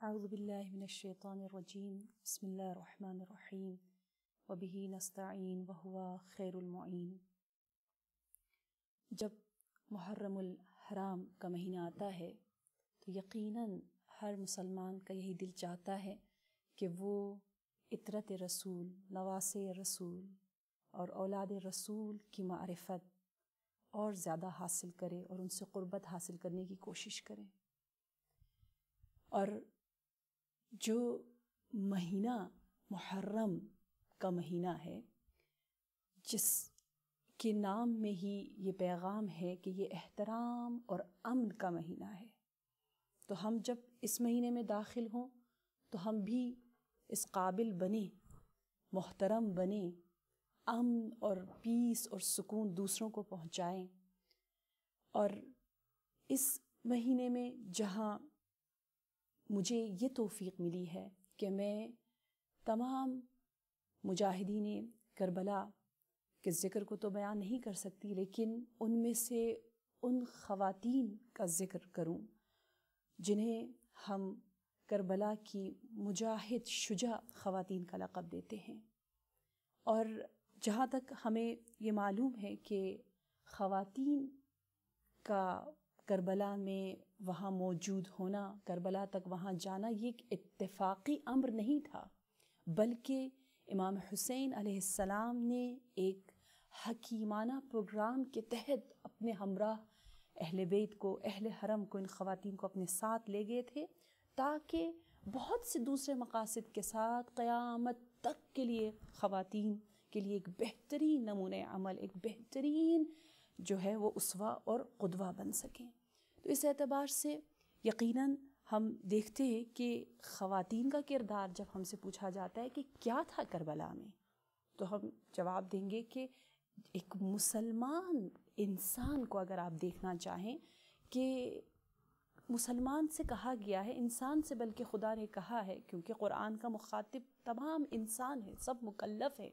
اعوذ باللہ من الشیطان الرجیم بسم اللہ الرحمن الرحیم وبہ نستعین وہو خیر المعین۔ جب محرم الحرام کا مہینہ آتا ہے تو یقیناً ہر مسلمان کا یہی دل چاہتا ہے کہ وہ عطرت رسول، نواسے رسول اور اولاد رسول کی معرفت اور زیادہ حاصل کرے اور ان سے قربت حاصل کرنے کی کوشش کرے۔ اور جو مہینہ محرم کا مہینہ ہے، جس کے نام میں ہی یہ پیغام ہے کہ یہ احترام اور امن کا مہینہ ہے، تو ہم جب اس مہینے میں داخل ہوں تو ہم بھی اس قابل بنیں، محترم بنیں، امن اور پیس اور سکون دوسروں کو پہنچائیں۔ اور اس مہینے میں جہاں مجھے یہ توفیق ملی ہے کہ میں تمام مجاہدین کربلا کے ذکر کو تو بیان نہیں کر سکتی، لیکن ان میں سے ان خواتین کا ذکر کروں جنہیں ہم کربلا کی مجاہد شجاع خواتین کا لقب دیتے ہیں۔ اور جہاں تک ہمیں یہ معلوم ہے کہ خواتین کا کربلا میں وہاں موجود ہونا، کربلا تک وہاں جانا، یہ ایک اتفاقی امر نہیں تھا، بلکہ امام حسین علیہ السلام نے ایک حکیمانہ پروگرام کے تحت اپنے ہمراہ اہل بیت کو، اہل حرم کو، ان خواتین کو اپنے ساتھ لے گئے تھے تاکہ بہت سے دوسرے مقاصد کے ساتھ قیامت تک کے لیے خواتین کے لیے ایک بہترین نمونہ عمل، ایک بہترین جو ہے وہ اسوہ اور قدوہ بن سکیں۔ تو اس اعتبار سے یقیناً ہم دیکھتے ہیں کہ خواتین کا کردار جب ہم سے پوچھا جاتا ہے کہ کیا تھا کربلا میں، تو ہم جواب دیں گے کہ ایک مسلمان انسان کو اگر آپ دیکھنا چاہیں کہ مسلمان سے کہا گیا ہے، انسان سے بلکہ خدا نے کہا ہے، کیونکہ قرآن کا مخاطب تمام انسان ہے، سب مکلف ہے۔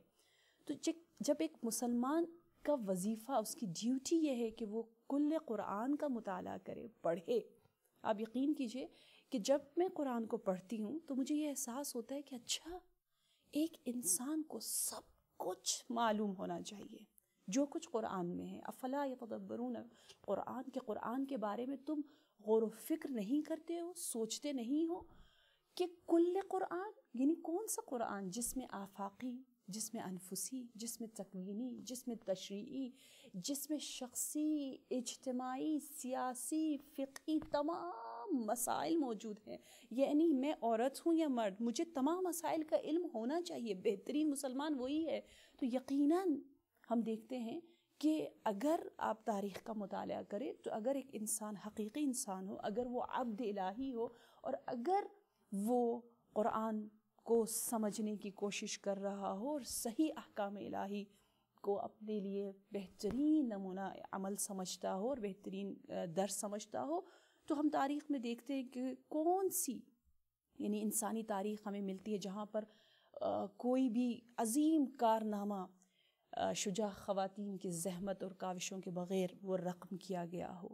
تو جب ایک مسلمان کا وظیفہ، اس کی ڈیوٹی یہ ہے کہ وہ کل قرآن کا مطالعہ کرے، پڑھے۔ آپ یقین کیجئے کہ جب میں قرآن کو پڑھتی ہوں تو مجھے یہ احساس ہوتا ہے کہ اچھا، ایک انسان کو سب کچھ معلوم ہونا چاہیے جو کچھ قرآن میں ہے۔ افلا یتدبرون قرآن، کے قرآن کے بارے میں تم غور و فکر نہیں کرتے ہو، سوچتے نہیں ہو کہ کل قرآن یعنی کون سا قرآن جس میں آفاقی، جس میں انفسی، جس میں تکوینی، جس میں تشریعی، جس میں شخصی، اجتماعی، سیاسی، فقہی تمام مسائل موجود ہیں۔ یعنی میں عورت ہوں یا مرد، مجھے تمام مسائل کا علم ہونا چاہیے۔ بہترین مسلمان وہی ہے۔ تو یقیناً ہم دیکھتے ہیں کہ اگر آپ تاریخ کا مطالعہ کریں تو اگر ایک انسان حقیقی انسان ہو، اگر وہ عبد الہی ہو، اور اگر وہ قرآن کو سمجھنے کی کوشش کر رہا ہو اور صحیح احکام الہی کو اپنے لیے بہترین نمونہ عمل سمجھتا ہو اور بہترین درس سمجھتا ہو، تو ہم تاریخ میں دیکھتے ہیں کہ کون سی یعنی انسانی تاریخ ہمیں ملتی ہے جہاں پر کوئی بھی عظیم کارنامہ شجاع خواتین کی زحمت اور کاوشوں کے بغیر وہ رقم کیا گیا ہو،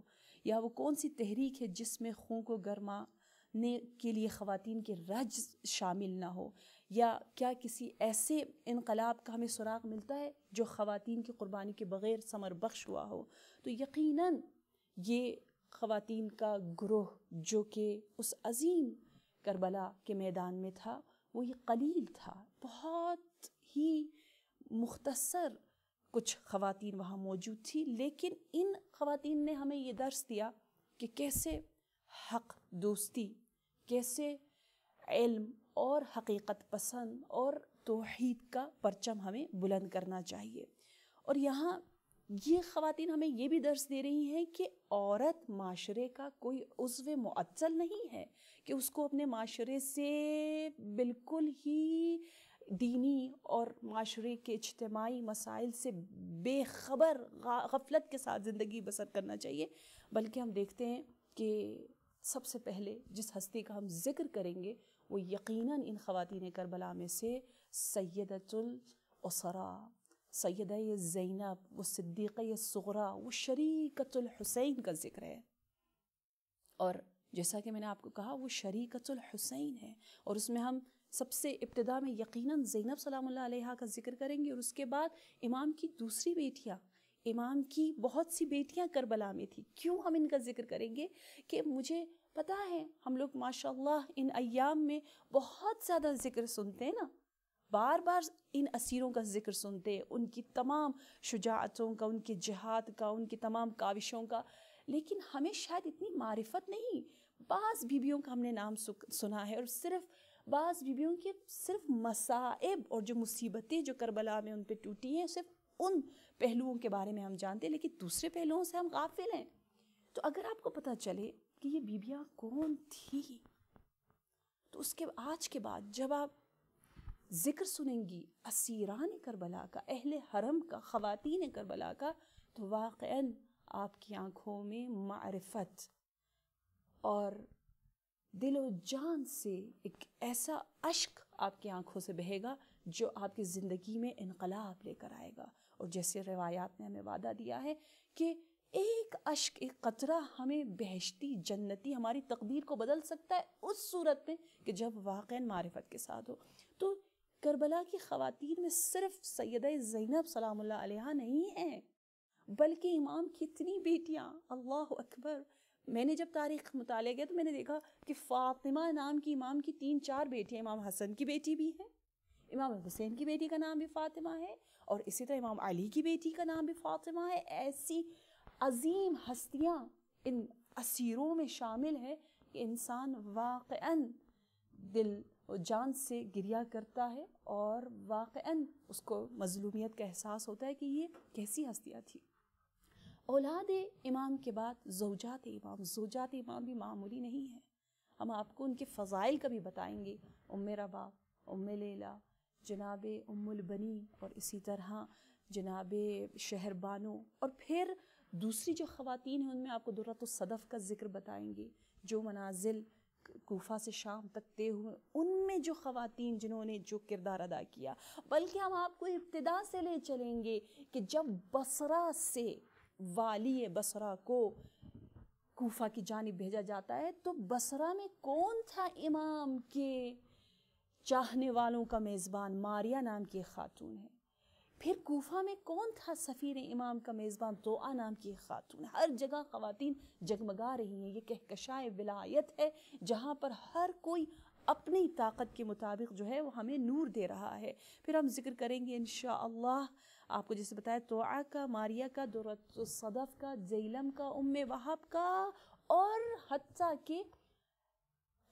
یا وہ کون سی تحریک ہے جس میں خون کو گرمانے کے لیے خواتین کے رج شامل نہ ہو، یا کیا کسی ایسے انقلاب کا ہمیں سراغ ملتا ہے جو خواتین کی قربانی کے بغیر ثمر بخش ہوا ہو۔ تو یقیناً یہ خواتین کا گروہ جو کہ اس عظیم کربلا کے میدان میں تھا، وہ یہ قلیل تھا، بہت ہی مختصر کچھ خواتین وہاں موجود تھی، لیکن ان خواتین نے ہمیں یہ درس دیا کہ کیسے حق دوستی، کیسے علم اور حقیقت پسند اور توحید کا پرچم ہمیں بلند کرنا چاہیے۔ اور یہاں یہ خواتین ہمیں یہ بھی درس دے رہی ہیں کہ عورت معاشرے کا کوئی عضو معطل نہیں ہے، کہ اس کو اپنے معاشرے سے بالکل ہی دینی اور معاشرے کے اجتماعی مسائل سے بے خبر غفلت کے ساتھ زندگی بسر کرنا چاہیے، بلکہ ہم دیکھتے ہیں کہ سب سے پہلے جس ہستی کا ہم ذکر کریں گے وہ یقیناً ان خواتین کربلا میں سے سیدۃ الاسراء، سیدہ زینب، وہ صدیقہ صغریٰ، وہ شریکۃ الحسین کا ذکر ہے۔ اور جیسا کہ میں نے آپ کو کہا وہ شریکۃ الحسین ہے، اور اس میں ہم سب سے ابتدا میں یقیناً زینب سلام اللہ علیہا کا ذکر کریں گے، اور اس کے بعد امام کی دوسری بیٹیاں، امام کی بہت سی بیٹیاں کربلا میں تھیں. کیوں ہم ان کا ذکر کریں گے؟ کہ مجھے پتہ ہے ہم لوگ ماشاءاللہ ان ایام میں بہت زیادہ ذکر سنتے ہیں نا، بار بار ان اسیروں کا ذکر سنتے، ان کی تمام شجاعتوں کا، ان کے جہاد کا، ان کی تمام کاوشوں کا، لیکن ہمیں شاید اتنی معرفت نہیں. بعض بیویوں کا ہم نے نام سنا ہے، اور صرف بعض بیویوں کے صرف مصائب اور جو مصیبتیں جو کربلا میں ان پہ ٹوٹی ہیں صرف ان پہلوؤں کے بارے میں ہم جانتے ہیں، لیکن دوسرے پہلوؤں سے ہم غافل ہیں. تو اگر آپ کو پتہ چلے کہ یہ بیویاں کون تھیں، تو اس کے آج کے بعد جب آپ ذکر سنیں گی اسیران کربلا کا، اہل حرم کا، خواتین کربلا کا، تو واقعاً آپ کی آنکھوں میں معرفت اور دل و جان سے ایک ایسا اشک آپ کی آنکھوں سے بہے گا جو آپ کی زندگی میں انقلاب لے کر آئے گا. اور جیسے روایات نے ہمیں وعدہ دیا ہے کہ ایک اشک، ایک قطرہ ہمیں بہشتی جنتی ہماری تقدیر کو بدل سکتا ہے اس صورت میں کہ جب واقعاً معرفت کے ساتھ ہو. تو کربلا کی خواتین میں صرف سیدہ زینب سلام اللہ علیہا نہیں ہیں، بلکہ امام کی اتنی بیٹیاں، اللہ اکبر. میں نے جب تاریخ مطالعہ کیا تو میں نے دیکھا کہ فاطمہ نام کی امام کی 3-4 بیٹیاں، امام حسن کی بیٹی بھی ہے، امام حسین کی بیٹی کا نام بھی فاطمہ ہے، اور اسی طرح امام علی کی بیٹی کا نام بھی فاطمہ ہے. ایسی عظیم ہستیاں ان اسیروں میں شامل ہے کہ انسان واقعاً دل و جان سے گریہ کرتا ہے، اور واقعاً اس کو مظلومیت کا احساس ہوتا ہے کہ یہ کیسی ہستیاں تھیں. اولاد امام کے بعد زوجات امام بھی معمولی نہیں ہیں. ہم آپ کو ان کے فضائل کا بھی بتائیں گے. ام رباب، ام لیلہ، جناب ام البنین، اور اسی طرح جناب شہر بانو، اور پھر دوسری جو خواتین ہیں ان میں آپ کو درۃ الصدف کا ذکر بتائیں گے، جو منازل کوفہ سے شام تک طے ہوئے، ان میں جو خواتین جنہوں نے جو کردار ادا کیا. بلکہ ہم آپ کو ابتدا سے لے چلیں گے کہ جب بصرہ سے والی بصرہ کو کوفہ کی جانب بھیجا جاتا ہے تو بصرہ میں کون تھا امام کے چاہنے والوں کا میزبان؟ ماریہ نام کی ایک خاتون ہے. پھر کوفہ میں کون تھا سفیر امام کا میزبان؟ توآ نام کی ایک خاتون ہے. ہر جگہ خواتین جگمگا رہی ہیں. یہ کہکشائے ولایت ہے جہاں پر ہر کوئی اپنی طاقت کے مطابق جو ہے وہ ہمیں نور دے رہا ہے. پھر ہم ذکر کریں گے انشاءاللہ آپ کو جیسے بتایا توآ کا، ماریہ کا، درۃ الصدف کا، زیلم کا، ام وہب کا، اور حتیٰ کہ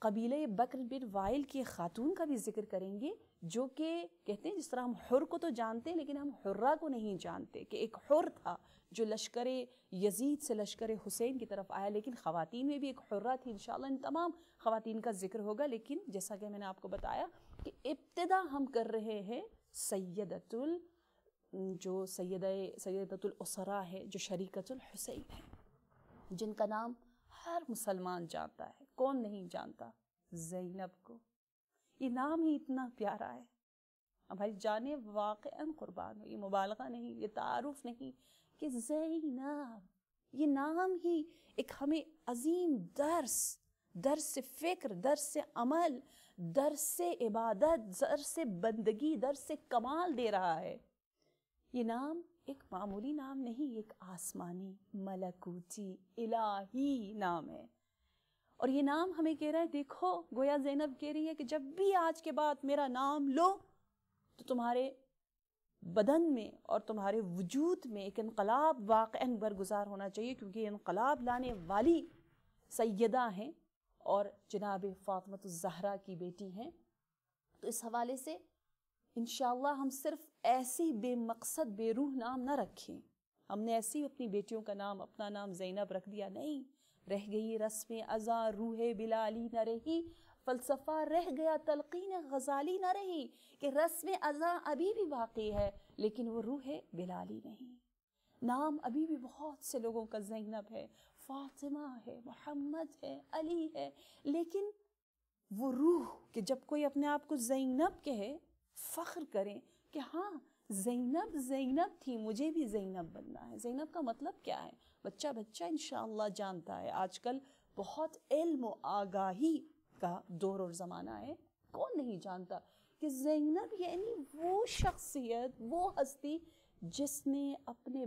قبیلہ بکر بن وائل کی خاتون کا بھی ذکر کریں گے، جو کہ کہتے ہیں جس طرح ہم حر کو تو جانتے ہیں لیکن ہم حرہ کو نہیں جانتے، کہ ایک حر تھا جو لشکر یزید سے لشکر حسین کی طرف آیا، لیکن خواتین میں بھی ایک حرہ تھی. انشاءاللہ ان تمام خواتین کا ذکر ہوگا، لیکن جیسا کہ میں نے آپ کو بتایا کہ ابتدا ہم کر رہے ہیں سیدۃ الاسرا ہے، جو شریکۃ الحسین ہے، جن کا نام ہر مسلمان جانتا ہے. کون نہیں جانتا زینب کو؟ یہ نام ہی اتنا پیارا ہے، ہماری جانیں واقعاً قربان ہو. یہ مبالغہ نہیں، یہ تعارف نہیں، کہ زینب یہ نام ہی ایک ہمیں عظیم درس فکر، درس عمل، درس عبادت، درس بندگی، درس کمال دے رہا ہے. یہ نام ایک معمولی نام نہیں، ایک آسمانی، ملکوتی، الہی نام ہے. اور یہ نام ہمیں کہہ رہا ہے، دیکھو گویا زینب کہہ رہی ہے کہ جب بھی آج کے بعد میرا نام لو تو تمہارے بدن میں اور تمہارے وجود میں ایک انقلاب واقعاً برگزار ہونا چاہیے، کیونکہ یہ انقلاب لانے والی سیدہ ہیں اور جناب فاطمہ الزہرا کی بیٹی ہیں. تو اس حوالے سے انشاءاللہ ہم صرف ایسی بے مقصد بے روح نام نہ رکھیں. ہم نے ایسی اپنی بیٹیوں کا نام، اپنا نام زینب رکھ دیا نہیں. رہ گئی رسم ازاں روح بلالی نہ رہی، فلسفہ رہ گیا تلقین غزالی نہ رہی، کہ رسم ازاں ابھی بھی باقی ہے لیکن وہ روح بلالی نہیں. نام ابھی بھی بہت سے لوگوں کا زینب ہے، فاطمہ ہے، محمد ہے، علی ہے، لیکن وہ روح کہ جب کوئی اپنے آپ کو زینب کہے، فخر کریں کہ ہاں زینب تھی، مجھے بھی زینب بننا ہے. زینب کا مطلب کیا ہے؟ بچہ انشاءاللہ جانتا ہے. آج کل بہت علم و آگاہی کا دور اور زمانہ ہے. کون نہیں جانتا کہ زینب یعنی وہ شخصیت، وہ ہستی جس نے اپنے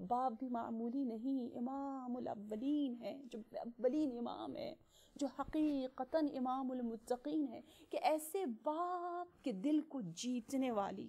باپ بھی معمولی نہیں، امام الاولین ہے، جو اولین امام ہے، جو حقیقتاً امام المتقین ہے، کہ ایسے باپ کے دل کو جیتنے والی